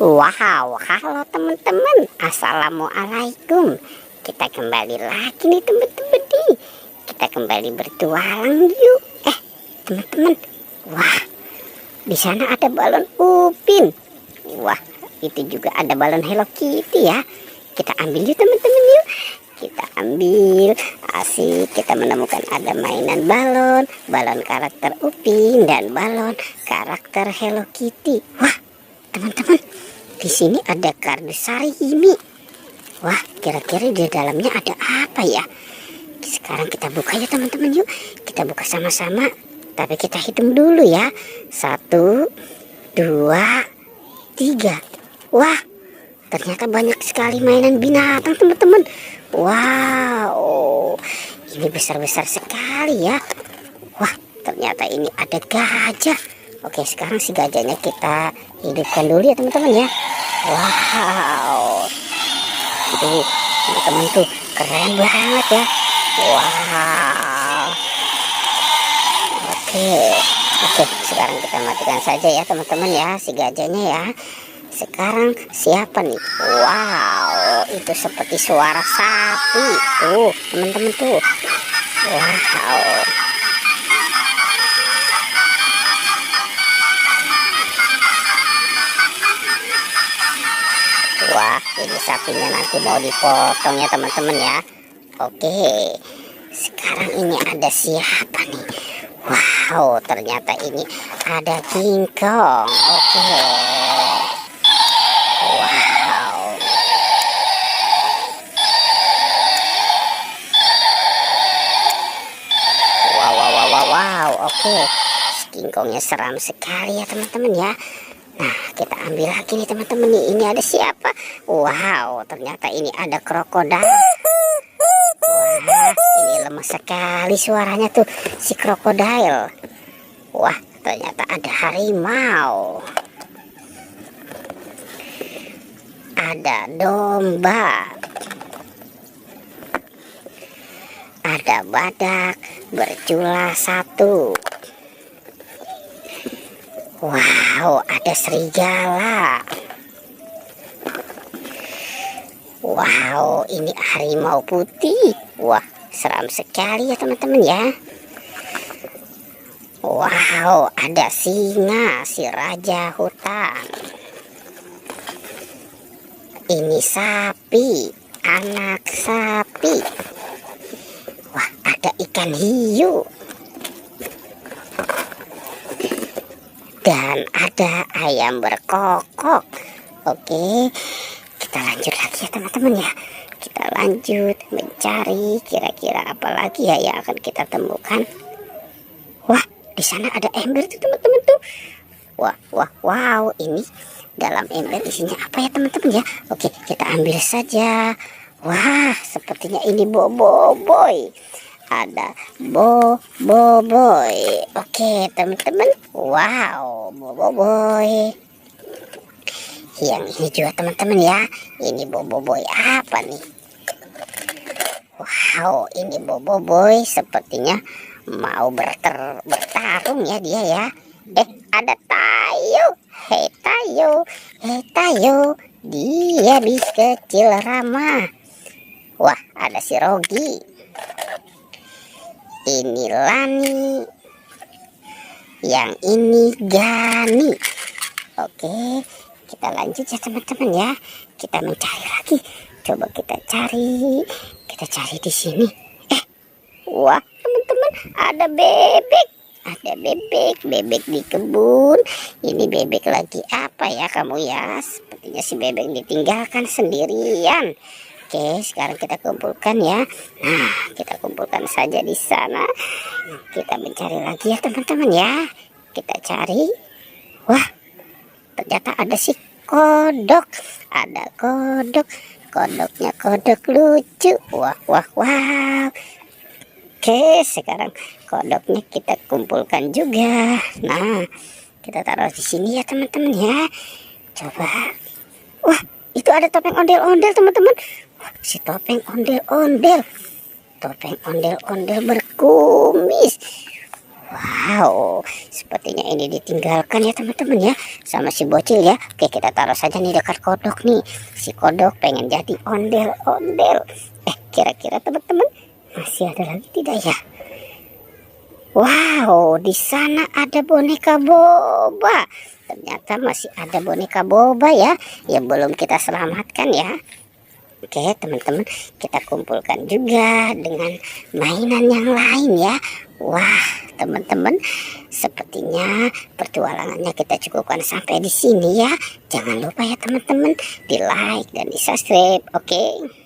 Wow, halo teman-teman, assalamualaikum. Kita kembali lagi nih teman-teman nih. Kita kembali bertualang yuk. Teman-teman, wah, di sana ada balon Upin. Wah, itu juga ada balon Hello Kitty ya. Kita ambil yuk teman-teman yuk. Kita ambil, asik. Kita menemukan ada mainan balon, balon karakter Upin dan balon karakter Hello Kitty. Wah, teman-teman, di sini ada kardus Sarimi. Wah, kira-kira di dalamnya ada apa ya? Sekarang kita buka ya teman-teman yuk. Kita buka sama-sama. Tapi kita hitung dulu ya. 1, 2, 3. Wah, ternyata banyak sekali mainan binatang teman-teman. Wow, ini besar-besar sekali ya. Wah, ternyata ini ada gajah. Oke, sekarang si gajahnya kita hidupkan dulu ya teman-teman ya. Wow, tuh teman-teman tuh keren banget ya. Wow. Oke, sekarang kita matikan saja ya teman-teman ya si gajahnya ya. Sekarang siapa nih? Wow, itu seperti suara sapi. Tuh teman-teman tuh. Wow. Wah, ini sapinya nanti mau dipotong ya teman-teman ya. Oke, sekarang ini ada siapa nih? Wow, ternyata ini ada King Kong. Oke. Wow. Wow. Oke, King Kongnya seram sekali ya teman-teman ya. Nah, kita ambil lagi nih teman-teman nih. Ini ada siapa? Wow, ternyata ini ada krokodil. Wah, ini lemah sekali suaranya tuh si krokodil. Wah, ternyata ada harimau. Ada domba. Ada badak bercula 1. Wow, ada serigala. Wow, ini harimau putih. Wah, seram sekali ya teman-teman ya. Wow, ada singa, si raja hutan. Ini sapi, anak sapi. Wah, ada ikan hiu. Dan ada ayam berkokok. Oke, kita lanjut lagi ya teman-teman ya. Kita lanjut mencari kira-kira apa lagi ya yang akan kita temukan. Wah, di sana ada ember tuh teman-teman tuh. Wow, ini dalam ember isinya apa ya teman-teman ya? Oke, kita ambil saja. Wah, sepertinya ini boboiboy. Ada boboiboy. Oke teman-teman. Wow, boboiboy. Yang ini juga teman-teman ya. Ini boboiboy apa nih? Wow, ini boboiboy sepertinya mau bertarung ya dia ya. Ada Tayo. Hei Tayo. Dia bis kecil ramah. Wah, ada si Rogi. Ini Lani. Yang ini Gani. Oke, kita lanjut ya teman-teman ya. Kita mencari lagi. Coba kita cari di sini. Wah teman-teman, ada bebek. Ada bebek di kebun. Ini bebek lagi apa ya kamu ya? Sepertinya si bebek ditinggalkan sendirian. Oke, sekarang kita kumpulkan ya. Nah, kita kumpulkan saja di sana. Kita mencari lagi ya teman-teman ya. Kita cari. Wah, ternyata ada si kodok. Ada kodok. Kodoknya kodok lucu. Wah. Oke, sekarang kodoknya kita kumpulkan juga. Nah, kita taruh di sini ya teman-teman ya. Coba. Wah, itu ada topeng ondel-ondel teman-teman. Si topeng ondel-ondel berkumis. Wow, sepertinya ini ditinggalkan ya teman-teman ya, sama si bocil ya. Oke, kita taruh saja nih dekat kodok nih. Si kodok pengen jadi ondel-ondel. Kira-kira teman-teman masih ada lagi tidak ya? Wow, di sana ada boneka boba. Ternyata masih ada boneka boba ya, yang belum kita selamatkan ya. Oke teman-teman, kita kumpulkan juga dengan mainan yang lain ya. Wah teman-teman, sepertinya pertualangannya kita cukupkan sampai di sini ya. Jangan lupa ya teman-teman, di like dan di subscribe. Oke.